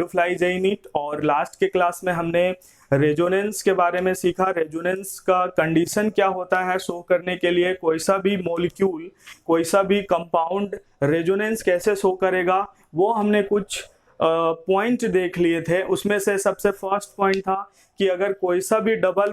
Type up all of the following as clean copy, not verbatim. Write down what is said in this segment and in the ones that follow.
To fly JEE NEET. और last के class में हमने रेजोनेंस के बारे में सीखा। रेजोनेंस का कंडीशन क्या होता है शो करने के लिए, कोई सा भी मॉलिक्यूल, कोई सा भी कंपाउंड रेजोनेंस कैसे शो करेगा, वो हमने कुछ पॉइंट देख लिए थे। उसमें से सबसे फर्स्ट पॉइंट था कि अगर कोई सा भी डबल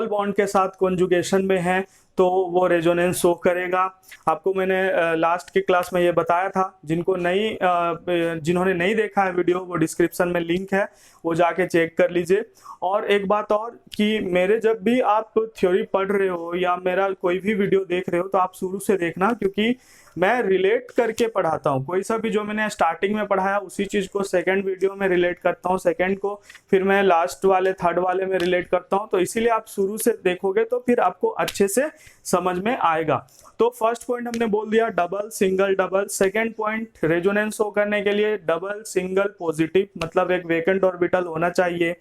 बॉन्ड के साथ कॉन्जुगेशन में है तो वो रेजोनेंस शो करेगा। आपको मैंने लास्ट की क्लास में ये बताया था। जिन्होंने नहीं देखा है वीडियो, वो डिस्क्रिप्शन में लिंक है, वो जाके चेक कर लीजिए। और एक बात और कि मेरे जब भी आप थ्योरी पढ़ रहे हो या मेरा कोई भी वीडियो देख रहे हो तो आप शुरू से देखना, क्योंकि मैं रिलेट करके पढ़ाता हूँ। कोई सा भी जो मैंने स्टार्टिंग में पढ़ाया उसी चीज को सेकंड वीडियो में रिलेट करता हूँ, सेकंड को फिर मैं लास्ट वाले थर्ड वाले में रिलेट करता हूँ। तो इसीलिए आप शुरू से देखोगे तो फिर आपको अच्छे से समझ में आएगा। तो फर्स्ट पॉइंट हमने बोल दिया double single double. Second point resonance show करने के लिए डबल सिंगल पॉजिटिव, मतलब एक वेकेंट ऑर्बिटल होना चाहिए।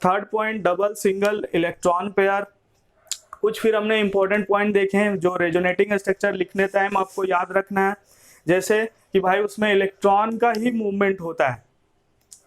Third point double single electron pair. कुछ फिर हमने इंपॉर्टेंट पॉइंट देखे हैं जो रेजोनेटिंग स्ट्रक्चर लिखने टाइम आपको याद रखना है, जैसे कि भाई उसमें इलेक्ट्रॉन का ही मूवमेंट होता है,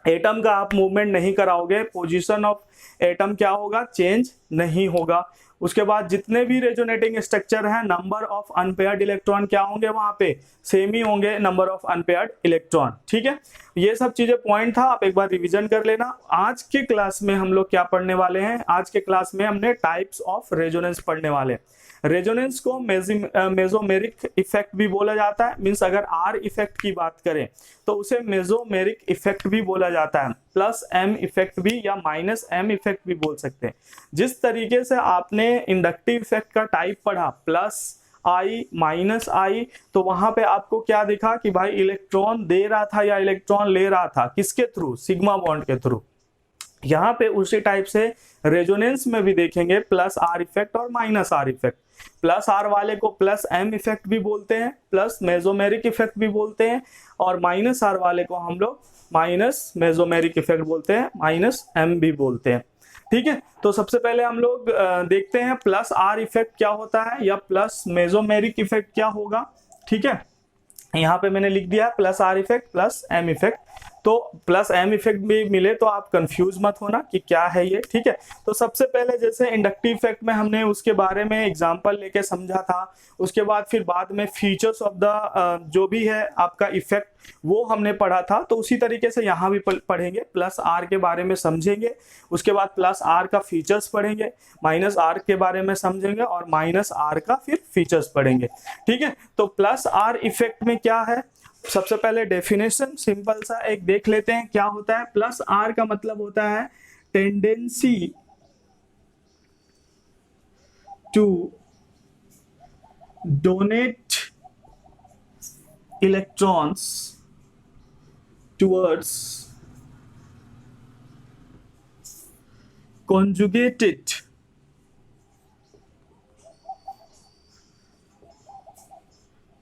एटम का आप मूवमेंट नहीं कराओगे, पोजीशन ऑफ एटम क्या होगा, चेंज नहीं होगा। उसके बाद जितने भी रेजोनेटिंग स्ट्रक्चर हैं, नंबर ऑफ अनपेयर्ड इलेक्ट्रॉन क्या होंगे, वहां पे सेम ही होंगे नंबर ऑफ अनपेयर्ड इलेक्ट्रॉन। ठीक है, ये सब चीजें पॉइंट था, आप एक बार रिवीजन कर लेना। आज के क्लास में हम लोग क्या पढ़ने वाले हैं, आज के क्लास में हमने टाइप्स ऑफ रेजोनेंस पढ़ने वाले हैं। रेजोनेंस को मेसोमेरिक इफेक्ट भी बोला जाता है, मींस अगर आर इफेक्ट की बात करें तो उसे मेसोमेरिक इफेक्ट भी बोला जाता है, प्लस एम इफेक्ट भी या माइनस एम इफेक्ट भी बोल सकते हैं। जिस तरीके से आपने इंडक्टिव इफेक्ट का टाइप पढ़ा, प्लस आई माइनस आई, तो वहां पे आपको क्या दिखा कि भाई इलेक्ट्रॉन दे रहा था या इलेक्ट्रॉन ले रहा था, किसके थ्रू, सिग्मा बॉन्ड के थ्रू। यहाँ पे उसी टाइप से रेजोनेंस में भी देखेंगे प्लस आर इफेक्ट और minus R effect. Plus R वाले को प्लस एम इफेक्ट भी बोलते हैं, प्लस मेसोमेरिक इफेक्ट भी बोलते हैं, और माइनस आर वाले को हम लोग माइनस मेसोमेरिक इफेक्ट बोलते हैं, माइनस एम भी बोलते हैं। ठीक है, तो सबसे पहले हम लोग देखते हैं प्लस आर इफेक्ट क्या होता है या प्लस मेसोमेरिक इफेक्ट क्या होगा। ठीक है, यहाँ पे मैंने लिख दिया plus R effect plus M effect. तो प्लस एम इफेक्ट भी मिले तो आप कंफ्यूज मत होना कि क्या है ये। ठीक है, तो सबसे पहले जैसे इंडक्टिव इफेक्ट में हमने उसके बारे में एग्जांपल लेके समझा था, उसके बाद फिर बाद में फीचर्स ऑफ द जो भी है आपका इफेक्ट वो हमने पढ़ा था। तो उसी तरीके से यहाँ भी पढ़ेंगे, प्लस आर के बारे में समझेंगे, उसके बाद प्लस आर का फीचर्स पढ़ेंगे, माइनस आर के बारे में समझेंगे और माइनस आर का फिर फीचर्स पढ़ेंगे। ठीक है, तो प्लस आर इफेक्ट में क्या है, सबसे पहले डेफिनेशन सिंपल सा एक देख लेते हैं क्या होता है। प्लस आर का मतलब होता है tendency to donate electrons towards conjugated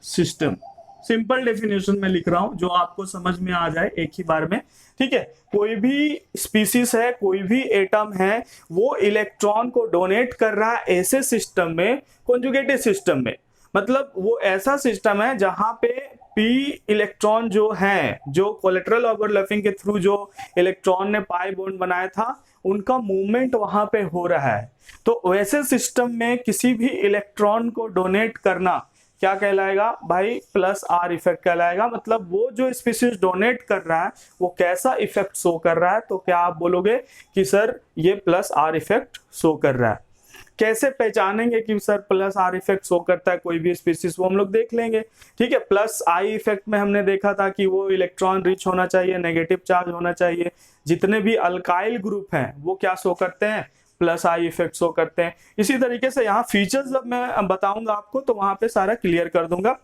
system. Simple definition में लिख रहा हूं जो आपको समझ में आ जाए एक ही बार में। ठीक है, कोई भी स्पीसीज है, कोई भी एटम है, वो इलेक्ट्रॉन को डोनेट कर रहा है ऐसे सिस्टम में, कॉन्जुगेटेड सिस्टम में। मतलब वो ऐसा सिस्टम है जहां पे पी इलेक्ट्रॉन जो है, जो कोलेटरल ओवरलैपिंग के थ्रू जो इलेक्ट्रॉन ने पाई बॉन्ड बनाया था, उनका मूवमेंट वहां पे हो रहा है। तो वैसे सिस्टम में किसी भी इलेक्ट्रॉन को डोनेट करना क्या कहलाएगा भाई, प्लस आर इफेक्ट कहलाएगा। मतलब वो जो स्पीसीज डोनेट कर रहा है वो कैसा इफेक्ट शो कर रहा है, तो क्या आप बोलोगे कि सर ये प्लस आर इफेक्ट शो कर रहा है। कैसे पहचानेंगे कि sir plus R effect show करता है कोई भी स्पीसीज, वो हम लोग देख लेंगे। ठीक है, प्लस आई इफेक्ट में हमने देखा था कि वो इलेक्ट्रॉन रिच होना चाहिए, नेगेटिव चार्ज होना चाहिए। जितने भी अल्काइल ग्रुप हैं वो क्या शो करते हैं, प्लस आई इफेक्ट शो करते हैं। इसी तरीके से यहाँ फीचर्स जब मैं बताऊंगा आपको तो वहां पे सारा क्लियर कर दूंगा।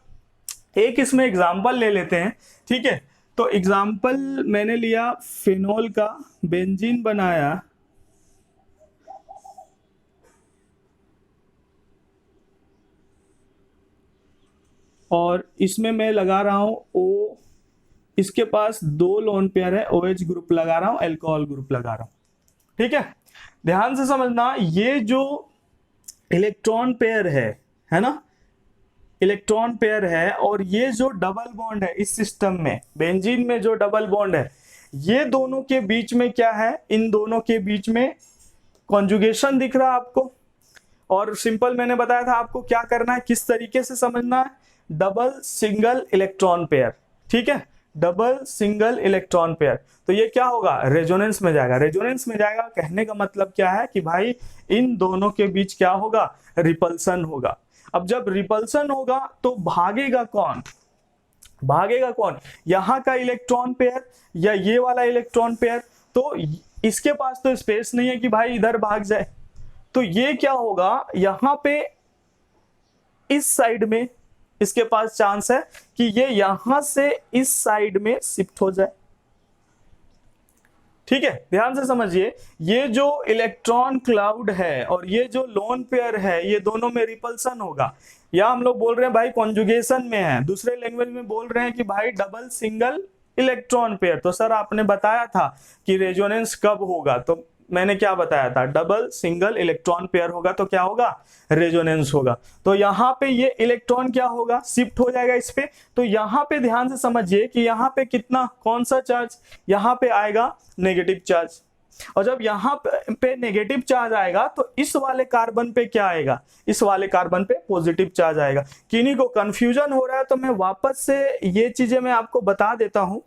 एक इसमें एग्जांपल ले लेते हैं। ठीक है, तो एग्जांपल मैंने लिया फिनोल का, बेंजीन बनाया, और इसमें मैं लगा रहा हूं ओ, इसके पास 2 लोन पेयर है, OH ग्रुप लगा रहा हूं, अल्कोहल ग्रुप लगा रहा हूं। ठीक है, ध्यान से समझना, ये जो इलेक्ट्रॉन पेयर है ना, इलेक्ट्रॉन पेयर है, और ये जो डबल बॉन्ड है इस सिस्टम में, बेंजीन में जो डबल बॉन्ड है, ये दोनों के बीच में क्या है, इन दोनों के बीच में कॉन्जुगेशन दिख रहा है आपको। और सिंपल मैंने बताया था आपको क्या करना है, किस तरीके से समझना है, डबल सिंगल इलेक्ट्रॉन पेयर, ठीक है, डबल सिंगल इलेक्ट्रॉन पेयर। तो ये क्या होगा, रेजोनेंस में जाएगा। रेजोनेंस में जाएगा कहने का मतलब क्या है कि भाई इन दोनों के बीच क्या होगा, रिपल्सन होगा। अब जब रिपल्सन होगा तो भागेगा कौन, भागेगा कौन, यहां का इलेक्ट्रॉन पेयर या ये वाला इलेक्ट्रॉन पेयर। तो इसके पास तो स्पेस नहीं है कि भाई इधर भाग जाए, तो ये क्या होगा, यहां पे इस साइड में इसके पास चांस है कि ये यहां से इस साइड में शिफ्ट हो जाए। ठीक है, ध्यान से समझिए, ये जो इलेक्ट्रॉन क्लाउड है और ये जो लोन पेयर है, ये दोनों में रिपल्सन होगा। या हम लोग बोल रहे हैं भाई कॉन्जुगेशन में है, दूसरे लैंग्वेज में बोल रहे हैं कि भाई डबल सिंगल इलेक्ट्रॉन पेयर। तो सर आपने बताया था कि रेजोनेंस कब होगा, तो मैंने क्या बताया था, डबल सिंगल इलेक्ट्रॉन पेयर होगा तो क्या होगा, रेजोनेंस होगा। तो यहाँ पे ये इलेक्ट्रॉन क्या होगा, शिफ्ट हो जाएगा इस पे। तो यहाँ पे ध्यान से समझिए कि यहाँ पे कितना, कौन सा चार्ज, यहाँ पे आएगा नेगेटिव चार्ज। और जब यहाँ पे नेगेटिव चार्ज आएगा तो इस वाले कार्बन पे क्या आएगा, इस वाले कार्बन पे पॉजिटिव चार्ज आएगा। किन्हीं को कंफ्यूजन हो रहा है तो मैं वापस से ये चीजें मैं आपको बता देता हूं।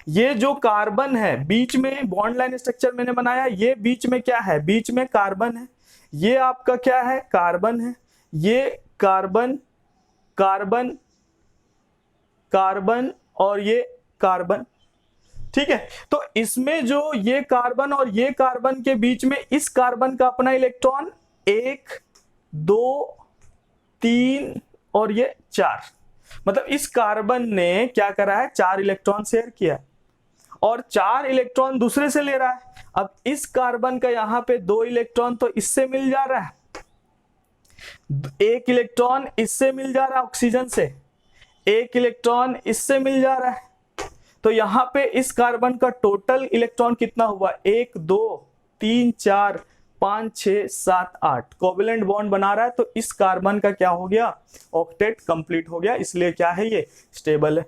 ये जो कार्बन है बीच में बॉन्ड लाइन स्ट्रक्चर मैंने बनाया, ये बीच में क्या है, बीच में कार्बन है, ये आपका क्या है, कार्बन है, ये कार्बन कार्बन कार्बन और ये कार्बन। ठीक है, तो इसमें जो ये कार्बन और ये कार्बन के बीच में इस कार्बन का अपना इलेक्ट्रॉन 1 2 3 और ये 4, मतलब इस कार्बन ने क्या करा है, 4 इलेक्ट्रॉन शेयर किया है और 4 इलेक्ट्रॉन दूसरे से ले रहा है। अब इस कार्बन का यहां पे 2 इलेक्ट्रॉन तो इससे मिल जा रहा है, 1 इलेक्ट्रॉन इससे मिल जा रहा है ऑक्सीजन से, 1 इलेक्ट्रॉन इससे मिल जा रहा है। तो यहां पे इस कार्बन का टोटल इलेक्ट्रॉन कितना हुआ, 1 2 3 4 5 6 7 8 कोवेलेंट बॉन्ड बना रहा है। तो इस कार्बन का क्या हो गया, ऑक्टेट कंप्लीट हो गया, इसलिए क्या है, ये स्टेबल है।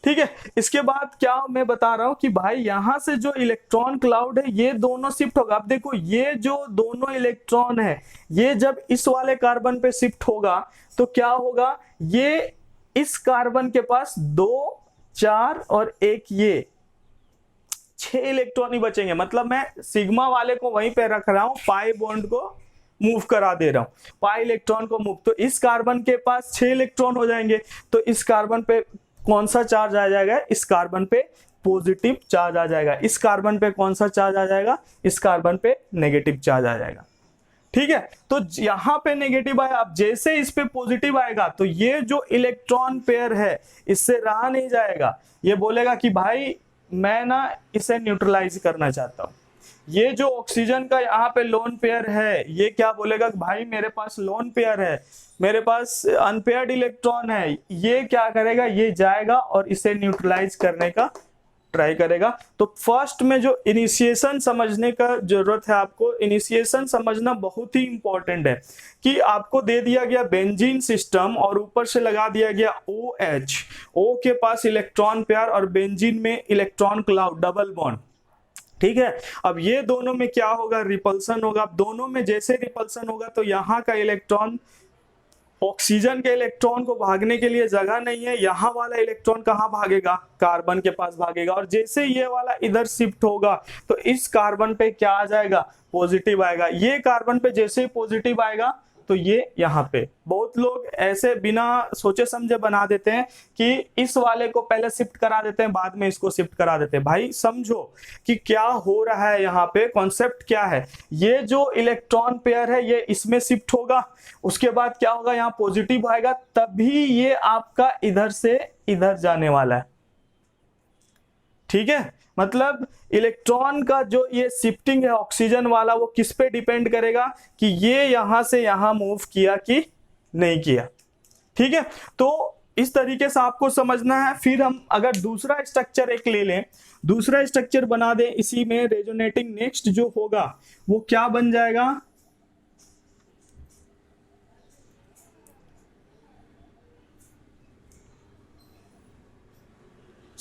ठीक है, इसके बाद क्या मैं बता रहा हूं कि भाई यहां से जो इलेक्ट्रॉन क्लाउड है ये दोनों शिफ्ट होगा। अब देखो ये जो दोनों इलेक्ट्रॉन है ये जब इस वाले कार्बन पे शिफ्ट होगा तो क्या होगा, ये इस कार्बन के पास 2 4 और 1 ये 6 इलेक्ट्रॉन ही बचेंगे। मतलब मैं सिग्मा वाले को वहीं पे रख रहा हूं, पाई बॉन्ड को मूव करा दे रहा हूं, पाई इलेक्ट्रॉन को मूव। तो इस कार्बन के पास 6 इलेक्ट्रॉन हो जाएंगे। तो इस कार्बन पे कौन सा चार्ज आ जाएगा, इस कार्बन पे पॉजिटिव चार्ज आ जाएगा। इस कार्बन पे कौन सा चार्ज आ जाएगा, इस कार्बन पे नेगेटिव चार्ज आ जाएगा। ठीक है, तो यहां पे नेगेटिव आया, अब जैसे इस पे पॉजिटिव आएगा तो ये जो इलेक्ट्रॉन पेयर है इससे रहा नहीं जाएगा, ये बोलेगा कि भाई मैं ना इसे न्यूट्रलाइज करना चाहता हूं। ये जो ऑक्सीजन का यहाँ पे लोन पेयर है ये क्या बोलेगा कि भाई मेरे पास लोन पेयर है, मेरे पास अनपेयर्ड इलेक्ट्रॉन है, ये क्या करेगा, ये जाएगा और इसे न्यूट्रलाइज करने का ट्राई करेगा। तो फर्स्ट में जो इनिशिएशन समझने का जरूरत है आपको, इनिशिएशन समझना बहुत ही इंपॉर्टेंट है कि आपको दे दिया गया बेंजीन सिस्टम और ऊपर से लगा दिया गया OH, O के पास इलेक्ट्रॉन पेयर और बेंजीन में इलेक्ट्रॉन क्लाउड, डबल बॉन्ड। ठीक है, अब ये दोनों में क्या होगा, रिपल्सन होगा। अब दोनों में जैसे रिपल्सन होगा तो यहाँ का इलेक्ट्रॉन, ऑक्सीजन के इलेक्ट्रॉन को भागने के लिए जगह नहीं है, यहाँ वाला इलेक्ट्रॉन कहाँ भागेगा, कार्बन के पास भागेगा। और जैसे ये वाला इधर शिफ्ट होगा तो इस कार्बन पे क्या आ जाएगा, पॉजिटिव आएगा। ये कार्बन पे जैसे ही पॉजिटिव आएगा तो ये यहाँ पे, बहुत लोग ऐसे बिना सोचे समझे बना देते हैं कि इस वाले को पहले शिफ्ट करा देते हैं बाद में इसको शिफ्ट करा देते हैं। भाई समझो कि क्या हो रहा है, यहाँ पे कॉन्सेप्ट क्या है। ये जो इलेक्ट्रॉन पेयर है ये इसमें शिफ्ट होगा, उसके बाद क्या होगा, यहाँ पॉजिटिव आएगा, तभी ये आपका इधर से इधर जाने वाला है। ठीक है, मतलब इलेक्ट्रॉन का जो ये शिफ्टिंग है ऑक्सीजन वाला, वो किस पे डिपेंड करेगा कि ये यहां से यहां मूव किया कि नहीं किया। ठीक है, तो इस तरीके से आपको समझना है। फिर हम अगर दूसरा स्ट्रक्चर एक ले लें, दूसरा स्ट्रक्चर बना दें इसी में रेजोनेटिंग, नेक्स्ट जो होगा वो क्या बन जाएगा,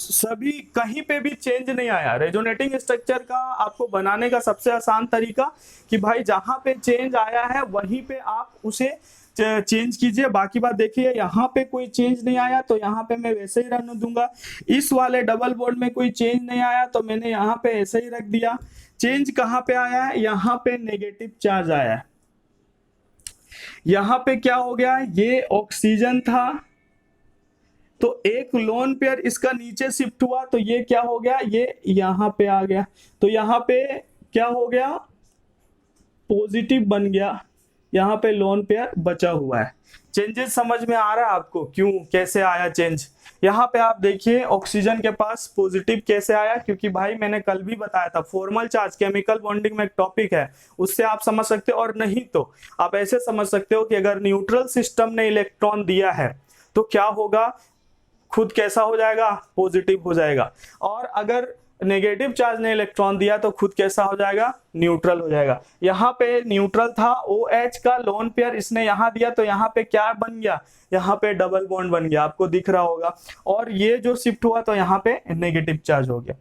सभी कहीं पे भी चेंज नहीं आया। रेजोनेटिंग स्ट्रक्चर का आपको बनाने का सबसे आसान तरीका कि भाई जहां पे चेंज आया है वहीं पे आप उसे चेंज कीजिए। बाकी बात देखिए, यहाँ पे कोई चेंज नहीं आया तो यहाँ पे मैं वैसे ही रहने दूंगा। इस वाले डबल बॉन्ड में कोई चेंज नहीं आया तो मैंने यहाँ पे ऐसे ही रख दिया। चेंज कहाँ पे आया है? यहाँ पे नेगेटिव चार्ज आया है। यहाँ पे क्या हो गया? ये ऑक्सीजन था तो एक लोन पेयर इसका नीचे शिफ्ट हुआ तो ये क्या हो गया? ये यहाँ पे आ गया। तो यहाँ पे क्या हो गया? पॉजिटिव बन गया। यहाँ पे लोन पेयर बचा हुआ है। चेंजेस समझ में आ रहा है आपको? क्यों, कैसे आया चेंज? यहाँ पे आप देखिए ऑक्सीजन के पास पॉजिटिव कैसे आया, क्योंकि भाई मैंने कल भी बताया था फॉर्मल चार्ज केमिकल बॉन्डिंग में एक टॉपिक है, उससे आप समझ सकते हो। और नहीं तो आप ऐसे समझ सकते हो कि अगर न्यूट्रल सिस्टम ने इलेक्ट्रॉन दिया है तो क्या होगा? खुद कैसा हो जाएगा? पॉजिटिव हो जाएगा। और अगर नेगेटिव चार्ज ने इलेक्ट्रॉन दिया तो खुद कैसा हो जाएगा? न्यूट्रल हो जाएगा। यहाँ पे न्यूट्रल था, OH का लोन पेयर इसने यहाँ दिया तो यहाँ पे क्या बन गया? यहाँ पे डबल बॉन्ड बन गया, आपको दिख रहा होगा। और ये जो शिफ्ट हुआ तो यहाँ पे नेगेटिव चार्ज हो गया।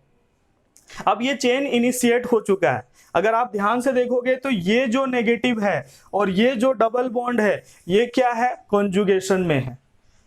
अब ये चेन इनिशिएट हो चुका है। अगर आप ध्यान से देखोगे तो ये जो नेगेटिव है और ये जो डबल बॉन्ड है ये क्या है? कॉन्जुगेशन में है।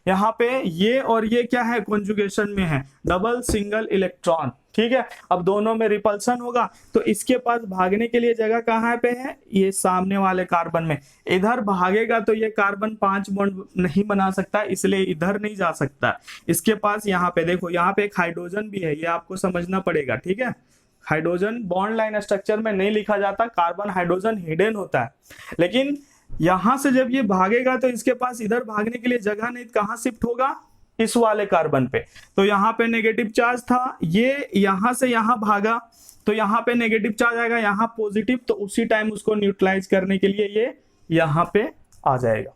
यहाँ पे ये और ये क्या है? कॉन्जुगेशन में है, डबल सिंगल इलेक्ट्रॉन। ठीक है, अब दोनों में रिपल्सन होगा तो इसके पास भागने के लिए जगह कहाँ पे है? ये सामने वाले कार्बन में। इधर भागेगा तो ये कार्बन 5 बॉन्ड नहीं बना सकता, इसलिए इधर नहीं जा सकता। इसके पास यहाँ पे देखो, यहाँ पे एक हाइड्रोजन भी है, ये आपको समझना पड़ेगा। ठीक है, हाइड्रोजन बॉन्ड लाइन स्ट्रक्चर में नहीं लिखा जाता, कार्बन हाइड्रोजन हिडन होता है। लेकिन यहां से जब ये भागेगा तो इसके पास इधर भागने के लिए जगह नहीं, कहां शिफ्ट होगा? इस वाले कार्बन पे। तो यहाँ पे नेगेटिव चार्ज था, ये यहां से यहां भागा तो यहाँ पे नेगेटिव चार्ज आएगा, यहाँ पॉजिटिव, तो उसी टाइम उसको न्यूट्रलाइज करने के लिए ये यहाँ पे आ जाएगा।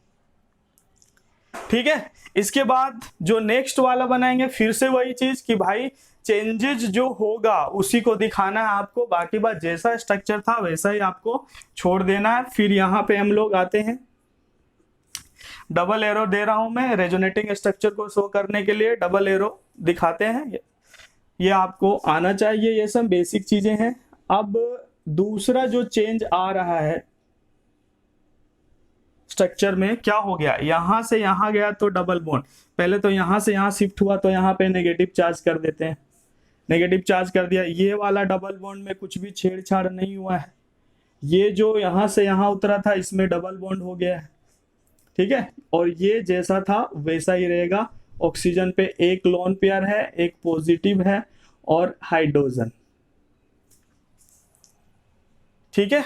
ठीक है, इसके बाद जो नेक्स्ट वाला बनाएंगे फिर से वही चीज कि भाई चेंजेस जो होगा उसी को दिखाना है आपको, बाकी बात जैसा स्ट्रक्चर था वैसा ही आपको छोड़ देना है। फिर यहाँ पे हम लोग आते हैं, डबल एरो दे रहा हूं मैं रेजोनेटिंग स्ट्रक्चर को शो करने के लिए, डबल एरो दिखाते हैं। ये आपको आना चाहिए, ये सब बेसिक चीजें हैं। अब दूसरा जो चेंज आ रहा है स्ट्रक्चर में, क्या हो गया? यहां से यहां गया तो डबल बॉन्ड, पहले तो यहां से यहां शिफ्ट हुआ तो यहाँ पे नेगेटिव चार्ज कर देते हैं, नेगेटिव चार्ज कर दिया। ये वाला डबल बॉन्ड में कुछ भी छेड़छाड़ नहीं हुआ है, ये जो यहां से यहां उतरा था इसमें डबल बॉन्ड हो गया है। ठीक है, और ये जैसा था वैसा ही रहेगा। ऑक्सीजन पे एक लोन पेयर है, एक पॉजिटिव है और हाइड्रोजन। ठीक है,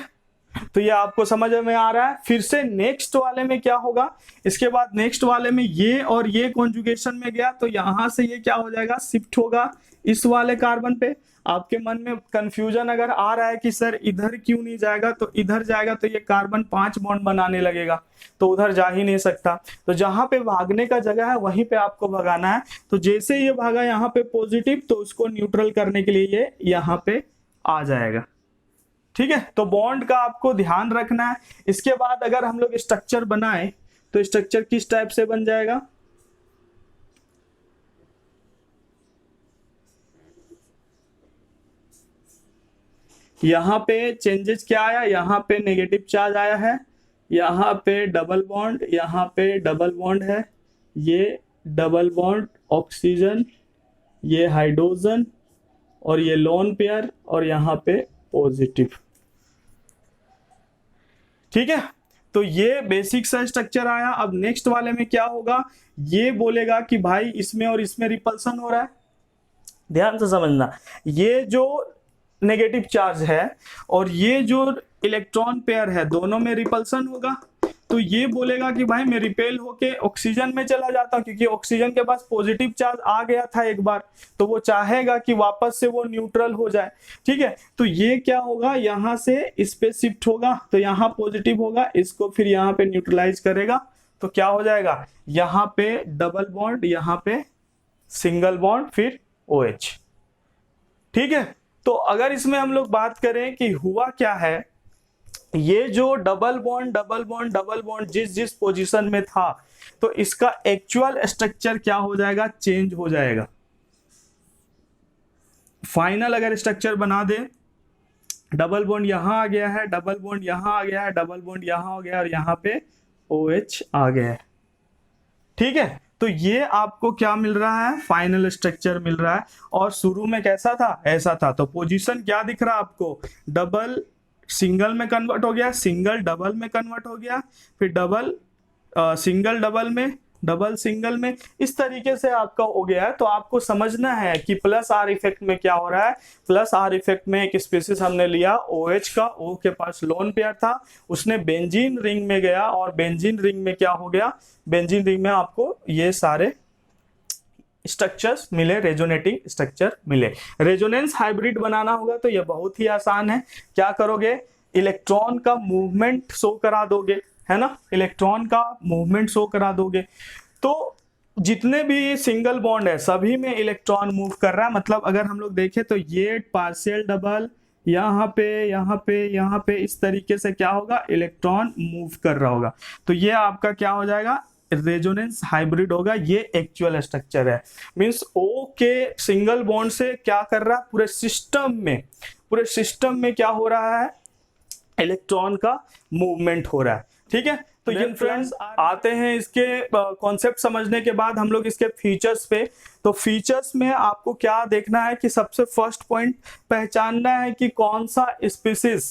तो ये आपको समझ में आ रहा है। फिर से नेक्स्ट वाले में क्या होगा? इसके बाद नेक्स्ट वाले में ये और ये कॉन्जुगेशन में गया तो यहां से ये क्या हो जाएगा? शिफ्ट होगा इस वाले कार्बन पे। आपके मन में कंफ्यूजन अगर आ रहा है कि सर इधर क्यों नहीं जाएगा, तो इधर जाएगा तो ये कार्बन 5 बॉन्ड बनाने लगेगा, तो उधर जा ही नहीं सकता। तो जहां पे भागने का जगह है वहीं पे आपको भगाना है। तो जैसे ये भागा यहाँ पे पॉजिटिव, तो उसको न्यूट्रल करने के लिए ये यहाँ पे आ जाएगा। ठीक है, तो बॉन्ड का आपको ध्यान रखना है। इसके बाद अगर हम लोग स्ट्रक्चर बनाए तो स्ट्रक्चर किस टाइप से बन जाएगा? यहाँ पे चेंजेस क्या आया? यहाँ पे नेगेटिव चार्ज आया है, यहाँ पे डबल बॉन्ड, यहाँ पे डबल बॉन्ड है, ये डबल बॉन्ड ऑक्सीजन, ये हाइड्रोजन और ये लोन पेयर और यहाँ पे पॉजिटिव। ठीक है, तो ये बेसिक सा स्ट्रक्चर आया। अब नेक्स्ट वाले में क्या होगा? ये बोलेगा कि भाई इसमें और इसमें रिपल्सन हो रहा है। ध्यान से समझना, ये जो नेगेटिव चार्ज है और ये जो इलेक्ट्रॉन पेयर है दोनों में रिपल्सन होगा। तो ये बोलेगा कि भाई मैं रिपेल होके ऑक्सीजन में चला जाता हूं, क्योंकि ऑक्सीजन के पास पॉजिटिव चार्ज आ गया था एक बार, तो वो चाहेगा कि वापस से वो न्यूट्रल हो जाए। ठीक है, तो ये क्या होगा? यहां से इस पे शिफ्ट होगा तो यहाँ पॉजिटिव होगा, इसको फिर यहाँ पे न्यूट्रलाइज करेगा तो क्या हो जाएगा? यहाँ पे डबल बॉन्ड, यहाँ पे सिंगल बॉन्ड, फिर OH। ठीक है, तो अगर इसमें हम लोग बात करें कि हुआ क्या है, ये जो double bond double bond double bond जिस जिस पोजीशन में था, तो इसका एक्चुअल स्ट्रक्चर क्या हो जाएगा? चेंज हो जाएगा। फाइनल अगर स्ट्रक्चर बना दे, डबल बॉन्ड यहाँ आ गया है, डबल बॉन्ड यहाँ आ गया है, डबल बॉन्ड यहाँ हो गया और यहाँ पे OH आ गया है। ठीक है, तो ये आपको क्या मिल रहा है, फाइनल स्ट्रक्चर मिल रहा है। और शुरू में कैसा था, ऐसा था। तो पोजीशन क्या दिख रहा है आपको, डबल सिंगल में कन्वर्ट हो गया, सिंगल डबल में कन्वर्ट हो गया, फिर डबल सिंगल डबल में, डबल सिंगल में, इस तरीके से आपका हो गया है। तो आपको समझना है कि प्लस आर इफेक्ट में क्या हो रहा है। प्लस आर इफेक्ट में एक स्पीसीज हमने लिया OH का, O के पास लोन पेयर था, उसने बेंजीन रिंग में गया और बेंजीन रिंग में क्या हो गया, बेंजीन रिंग में आपको ये सारे स्ट्रक्चर्स मिले, रेजोनेटिंग स्ट्रक्चर मिले। रेजोनेंस हाइब्रिड बनाना होगा तो ये बहुत ही आसान है। क्या करोगे, इलेक्ट्रॉन का मूवमेंट शो करा दोगे, है ना, इलेक्ट्रॉन का मूवमेंट शो करा दोगे। तो जितने भी सिंगल बॉन्ड है सभी में इलेक्ट्रॉन मूव कर रहा है। मतलब अगर हम लोग देखें तो ये पार्शियल डबल यहाँ पे, यहाँ पे, यहाँ पे, इस तरीके से क्या होगा, इलेक्ट्रॉन मूव कर रहा होगा। तो ये आपका क्या हो जाएगा, रेजोनेंस हाइब्रिड होगा। ये एक्चुअल स्ट्रक्चर है, मींस O के सिंगल बॉन्ड से क्या कर रहा है, पूरे सिस्टम में क्या हो रहा है, इलेक्ट्रॉन का मूवमेंट हो रहा है। ठीक है, तो ये फ्रेंड्स आते हैं इसके कॉन्सेप्ट समझने के बाद हम लोग इसके फीचर्स पे। तो फीचर्स में आपको क्या देखना है कि सबसे फर्स्ट पॉइंट पहचानना है कि कौन सा species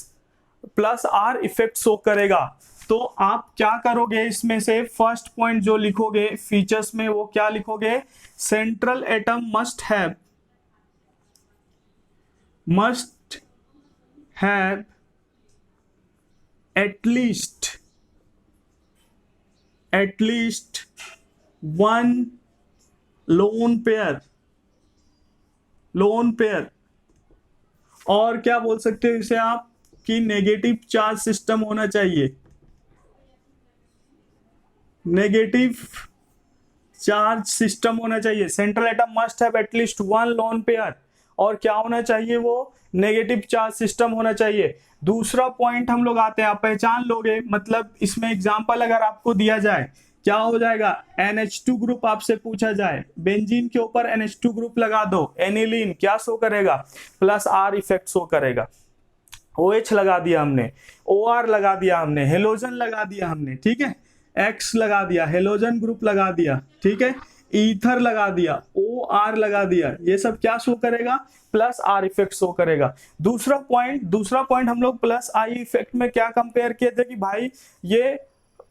plus R effect show करेगा। तो आप क्या करोगे, इसमें से फर्स्ट पॉइंट जो लिखोगे फीचर्स में वो क्या लिखोगे, central atom must have at least one lone pair। और क्या बोल सकते हो इसे आप कि नेगेटिव चार्ज सिस्टम होना चाहिए, नेगेटिव चार्ज सिस्टम होना चाहिए। Central atom must have at least one lone pair, और क्या होना चाहिए, वो नेगेटिव चार्ज सिस्टम होना चाहिए। दूसरा पॉइंट हम लोग आते हैं, आप पहचान लोगे, मतलब इसमें एग्जांपल अगर आपको दिया जाए क्या हो जाएगा, NH2 ग्रुप आपसे पूछा जाए, बेंजीन के ऊपर NH2 ग्रुप लगा दो, एनिलीन क्या शो करेगा, प्लस आर इफेक्ट शो करेगा। OH लगा दिया हमने, OR लगा दिया हमने, हेलोजन लगा दिया हमने, ठीक है, X लगा दिया, हेलोजन ग्रुप लगा दिया, ठीक है, ईथर लगा दिया, OR लगा दिया, ये सब क्या शो करेगा, प्लस आर इफेक्ट शो करेगा। दूसरा पॉइंट हम लोग प्लस आई इफेक्ट में क्या कंपेयर किए थे कि भाई ये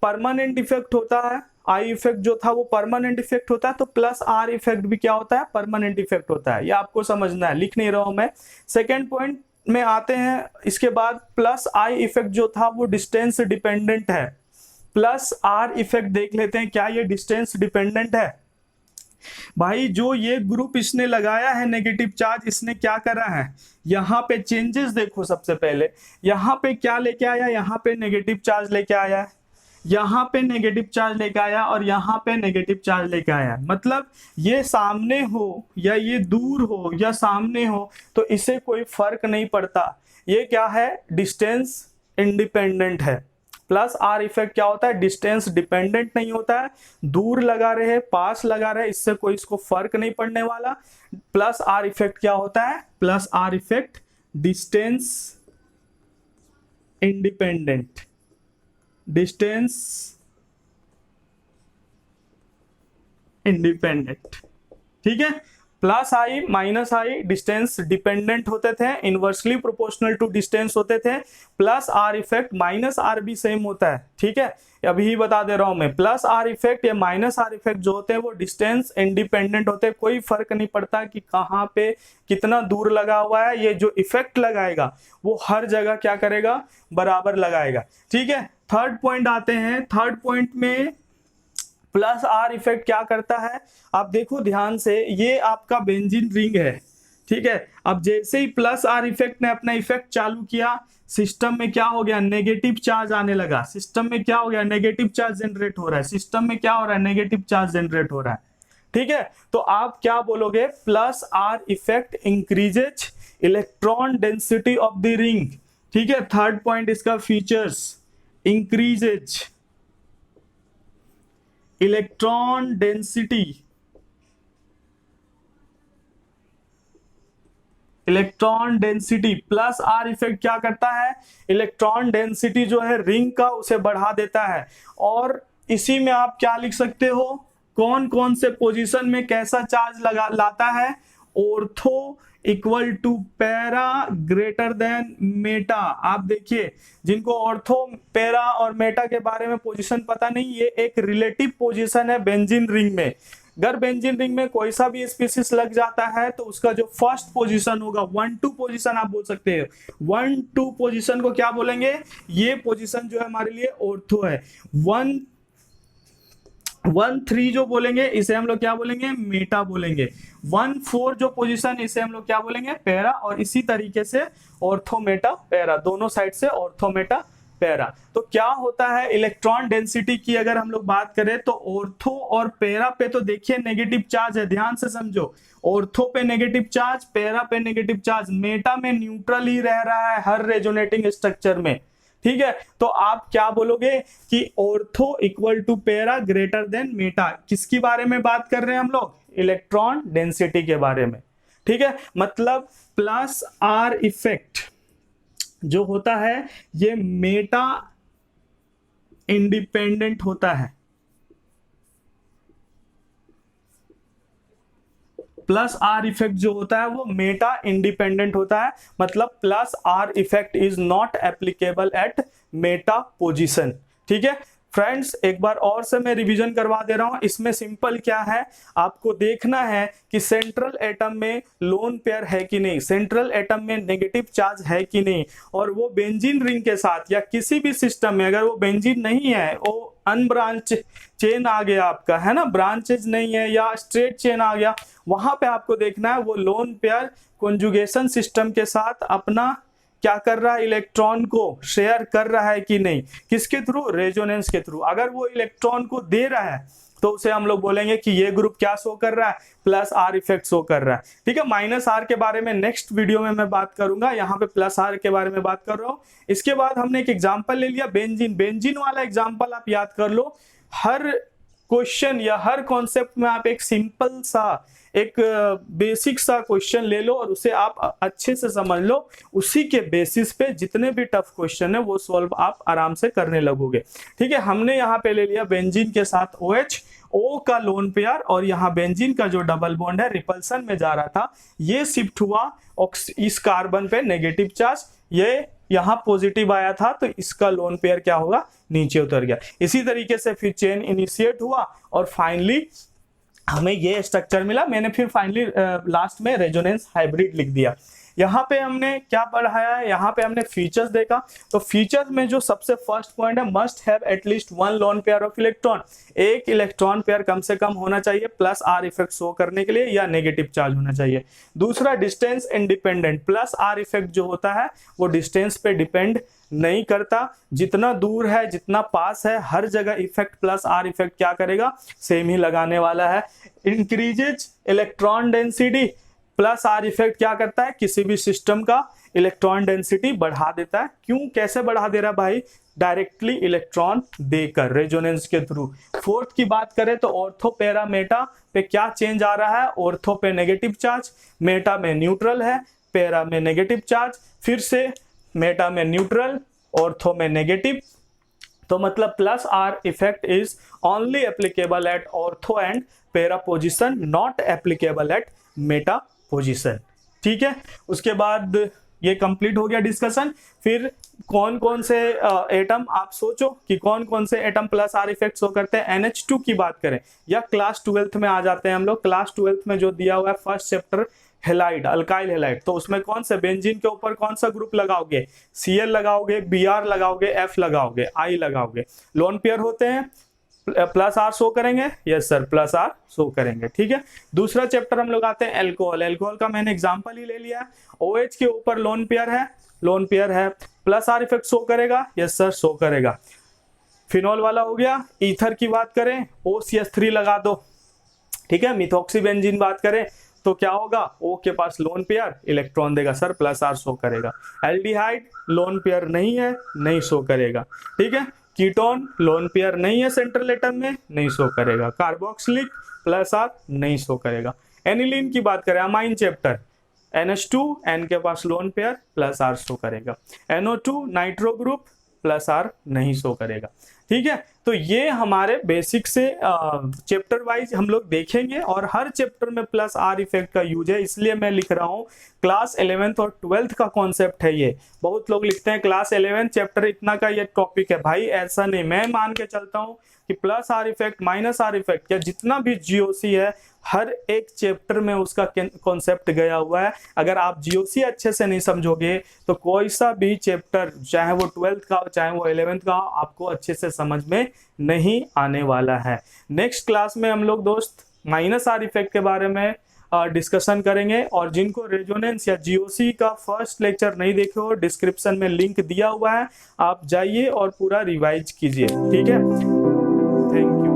परमानेंट इफेक्ट होता है, आई इफेक्ट जो था वो परमानेंट इफेक्ट होता है, तो प्लस आर इफेक्ट भी क्या होता है, परमानेंट इफेक्ट होता है। ये आपको समझना है, लिख नहीं रहा हूं मैं। सेकेंड पॉइंट में आते हैं, इसके बाद प्लस आई इफेक्ट जो था वो डिस्टेंस डिपेंडेंट है। प्लस आर इफेक्ट देख लेते हैं, क्या ये डिस्टेंस डिपेंडेंट है। भाई जो ये ग्रुप इसने लगाया है नेगेटिव चार्ज, इसने क्या करा है, यहाँ पे चेंजेस देखो। सबसे पहले यहाँ पे क्या लेके आया, यहाँ पे नेगेटिव चार्ज लेके आया, यहाँ पे नेगेटिव चार्ज लेके आया और यहाँ पे नेगेटिव चार्ज लेके आया। मतलब ये सामने हो या ये दूर हो या सामने हो तो इसे कोई फर्क नहीं पड़ता। ये क्या है, डिस्टेंस इंडिपेंडेंट है। प्लस आर इफेक्ट क्या होता है, डिस्टेंस डिपेंडेंट नहीं होता है, दूर लगा रहे पास लगा रहे इससे कोई इसको फर्क नहीं पड़ने वाला। प्लस आर इफेक्ट क्या होता है, plus R effect distance independent, distance independent, ठीक है। Plus I minus I distance dependent होते थे, इनवर्सली प्रोपोर्शनल टू डिस्टेंस होते थे। Plus R effect minus R भी सेम होता है, ठीक है, अभी ही बता दे रहा हूं मैं। प्लस आर इफेक्ट या माइनस आर इफेक्ट जो होते हैं वो डिस्टेंस इंडिपेंडेंट होते हैं, कोई फर्क नहीं पड़ता कि कहाँ पे कितना दूर लगा हुआ है, ये जो इफेक्ट लगाएगा वो हर जगह क्या करेगा, बराबर लगाएगा, ठीक है। थर्ड पॉइंट आते हैं, थर्ड पॉइंट में प्लस आर इफेक्ट क्या करता है, आप देखो ध्यान से, ये आपका बेंजीन रिंग है, ठीक है। अब जैसे ही प्लस आर इफेक्ट ने अपना इफेक्ट चालू किया, सिस्टम में क्या हो गया, नेगेटिव चार्ज आने लगा, सिस्टम में क्या हो गया, नेगेटिव चार्ज जनरेट हो रहा है, सिस्टम में क्या हो रहा है, नेगेटिव चार्ज जनरेट हो रहा है, ठीक है। तो आप क्या बोलोगे, plus R effect increases electron density of the ring, ठीक है। थर्ड पॉइंट इसका features, increases electron density electron density plus R effect क्या करता है, इलेक्ट्रॉन डेंसिटी जो है रिंग का उसे बढ़ा देता है। और इसी में आप क्या लिख सकते हो, कौन कौन से पोजीशन में कैसा चार्ज लगा लाता है, ortho equal to para greater than meta. आप देखिए जिनको ऑर्थो पैरा और मेटा के बारे में पोजीशन पता नहीं, ये एक रिलेटिव पोजीशन है बेंजीन रिंग में। अगर बेंजीन रिंग में कोई सा भी स्पीसीज लग जाता है तो उसका जो फर्स्ट पोजीशन होगा 1-2 पोजीशन आप बोल सकते हैं, 1-2 पोजीशन को क्या बोलेंगे, ये पोजीशन जो है हमारे लिए ऑर्थो है। 1-3 जो बोलेंगे इसे हम लोग क्या बोलेंगे, मेटा बोलेंगे। 1-4 जो पोजीशन इसे हम लोग क्या बोलेंगे, पैरा। और इसी तरीके से ऑर्थो मेटा पैरा, दोनों साइड से ऑर्थो मेटा पैरा। तो क्या होता है इलेक्ट्रॉन डेंसिटी की अगर हम लोग बात करें तो ऑर्थो और पैरा पे तो देखिए नेगेटिव चार्ज है, ध्यान से समझो। ऑर्थो पे नेगेटिव चार्ज, पैरा पे नेगेटिव चार्ज, मेटा में न्यूट्रल ही रह रहा है हर रेजोनेटिंग स्ट्रक्चर में, ठीक है। तो आप क्या बोलोगे कि ortho equal to para greater than meta. किसके बारे में बात कर रहे हैं हम लोग, इलेक्ट्रॉन डेंसिटी के बारे में, ठीक है। मतलब प्लस आर इफेक्ट जो होता है ये मेटा इंडिपेंडेंट होता है। प्लस आर इफेक्ट जो होता है वो मेटा इंडिपेंडेंट होता है। मतलब plus R effect is not applicable at meta position, ठीक है। फ्रेंड्स एक बार और से मैं रिवीजन करवा दे रहा हूं। इसमें सिंपल क्या है, आपको देखना है कि सेंट्रल एटम में लोन पेयर है कि नहीं, सेंट्रल एटम में नेगेटिव चार्ज है कि नहीं, और वो बेंजीन रिंग के साथ या किसी भी सिस्टम में अगर वो बेंजीन नहीं है, वो अनब्रांच चेन आ गया आपका, है ना, ब्रांचेज नहीं है या स्ट्रेट चेन आ गया, वहां पे आपको देखना है वो लोन पेयर कॉन्जुगेशन सिस्टम के साथ अपना क्या कर रहा है, इलेक्ट्रॉन को शेयर कर रहा है कि नहीं, किसके थ्रू, रेजोनेंस के थ्रू। अगर वो इलेक्ट्रॉन को दे रहा है तो उसे हम लोग बोलेंगे कि ये ग्रुप क्या शो कर रहा है, प्लस आर इफेक्ट शो कर रहा है, ठीक है। माइनस आर के बारे में नेक्स्ट वीडियो में मैं बात करूंगा, यहाँ पे प्लस आर के बारे में बात कर रहा हूँ। इसके बाद हमने एक एग्जाम्पल ले लिया बेंजीन, बेंजीन वाला एग्जाम्पल आप याद कर लो। हर क्वेश्चन या हर कॉन्सेप्ट में आप एक सिंपल सा एक बेसिक सा क्वेश्चन ले लो और उसे आप अच्छे से समझ लो, उसी के बेसिस पे जितने भी टफ क्वेश्चन है वो सॉल्व आप आराम से करने लगोगे, ठीक है। हमने यहाँ पे ले लिया बेंजीन के साथ OH, O का लोन पेयर, और यहाँ बेंजीन का जो डबल बॉन्ड है रिपल्सन में जा रहा था, ये शिफ्ट हुआ इस कार्बन पे नेगेटिव चार्ज, ये यहाँ पॉजिटिव आया था तो इसका लोन पेयर क्या होगा, नीचे उतर गया। इसी तरीके से फिर चेन इनिशिएट हुआ और फाइनली हमें ये स्ट्रक्चर मिला। मैंने फिर फाइनली लास्ट में रेजोनेंस हाइब्रिड लिख दिया। यहाँ पे हमने क्या पढ़ाया है, यहाँ पे हमने फीचर्स देखा। तो फीचर्स में जो सबसे फर्स्ट पॉइंट है, must have at least 1 lone pair of electron, एक इलेक्ट्रॉन पेयर कम से कम होना चाहिए प्लस आर इफेक्ट शो करने के लिए, या नेगेटिव चार्ज होना चाहिए। दूसरा distance independent, plus R effect जो होता है वो डिस्टेंस पे डिपेंड नहीं करता, जितना दूर है जितना पास है हर जगह इफेक्ट प्लस आर इफेक्ट क्या करेगा, सेम ही लगाने वाला है। Increases electron density, plus R effect क्या करता है, किसी भी सिस्टम का इलेक्ट्रॉन डेंसिटी बढ़ा देता है। क्यों, कैसे बढ़ा दे रहा भाई, डायरेक्टली इलेक्ट्रॉन देकर रेजोनेंस के थ्रू। फोर्थ की बात करें तो ऑर्थो पैरा मेटा पे क्या चेंज आ रहा है, ऑर्थो पे नेगेटिव चार्ज, मेटा में न्यूट्रल है, पैरा में नेगेटिव चार्ज, फिर से मेटा में न्यूट्रल, ऑर्थो में नेगेटिव। तो मतलब plus R effect is only applicable at ortho and para position, not applicable at meta position, ठीक है। उसके बाद ये कंप्लीट हो गया डिस्कशन। फिर कौन कौन से एटम, आप सोचो कि कौन कौन से atom plus R effect show करते हैं। NH2 की बात करें या क्लास 12th में आ जाते हैं हम लोग। क्लास 12th में जो दिया हुआ है first chapter halide, alkyl halide, तो उसमें कौन से बेंजीन के ऊपर कौन सा ग्रुप लगाओगे, Cl लगाओगे, Br लगाओगे, F लगाओगे, I लगाओगे। लोन पेयर होते हैं, प्लस आर शो करेंगे, yes sir plus R show करेंगे, ठीक है। दूसरा चैप्टर हम लोग आते हैं एल्कोहल। एल्कोहल का मैंने एग्जांपल ही ले लिया है। OH के ऊपर लोन पेयर है, लोन पेयर है, प्लस आर इफेक्ट शो करेगा, यस सर शो करेगा। फिनॉल वाला हो गया। ईथर की बात करें OCH3 लगा दो, ठीक है। मिथॉक्सी बेंजीन बात करें तो क्या होगा, O के पास लोन पेयर, इलेक्ट्रॉन देगा सर, प्लस आर शो करेगा। एल्डिहाइड लोन पेयर नहीं है, नहीं शो करेगा, ठीक है। कीटोन लोन पेयर नहीं है सेंट्रल एटम में, नहीं शो करेगा। कार्बोक्सिलिक प्लस आर नहीं शो करेगा। एनिलीन की बात करें, अमाइन चैप्टर, NH2 N के पास lone pair plus R show करेगा, NO2 nitro group plus R नहीं शो करेगा। ठीक है, तो ये हमारे बेसिक से चैप्टर वाइज हम लोग देखेंगे और हर चैप्टर में प्लस R इफेक्ट का यूज है, इसलिए मैं लिख रहा हूँ क्लास 11th और 12th का कॉन्सेप्ट है ये। बहुत लोग लिखते हैं क्लास 11 चैप्टर इतना का ये टॉपिक है, भाई ऐसा नहीं, मैं मान के चलता हूँ कि plus R effect minus R effect या जितना भी GOC है हर एक चैप्टर में उसका कॉन्सेप्ट गया हुआ है। अगर आप GOC अच्छे से नहीं समझोगे तो कोई सा भी चैप्टर चाहे वो 12th का चाहे वो 11th का आपको अच्छे से समझ में नहीं आने वाला है। नेक्स्ट क्लास में हम लोग दोस्त माइनस R इफेक्ट के बारे में डिस्कशन करेंगे, और जिनको रेजोनेंस या GOC का फर्स्ट लेक्चर नहीं देखे हो डिस्क्रिप्शन में लिंक दिया हुआ है, आप जाइए और पूरा रिवाइज कीजिए। ठीक है, थैंक यू।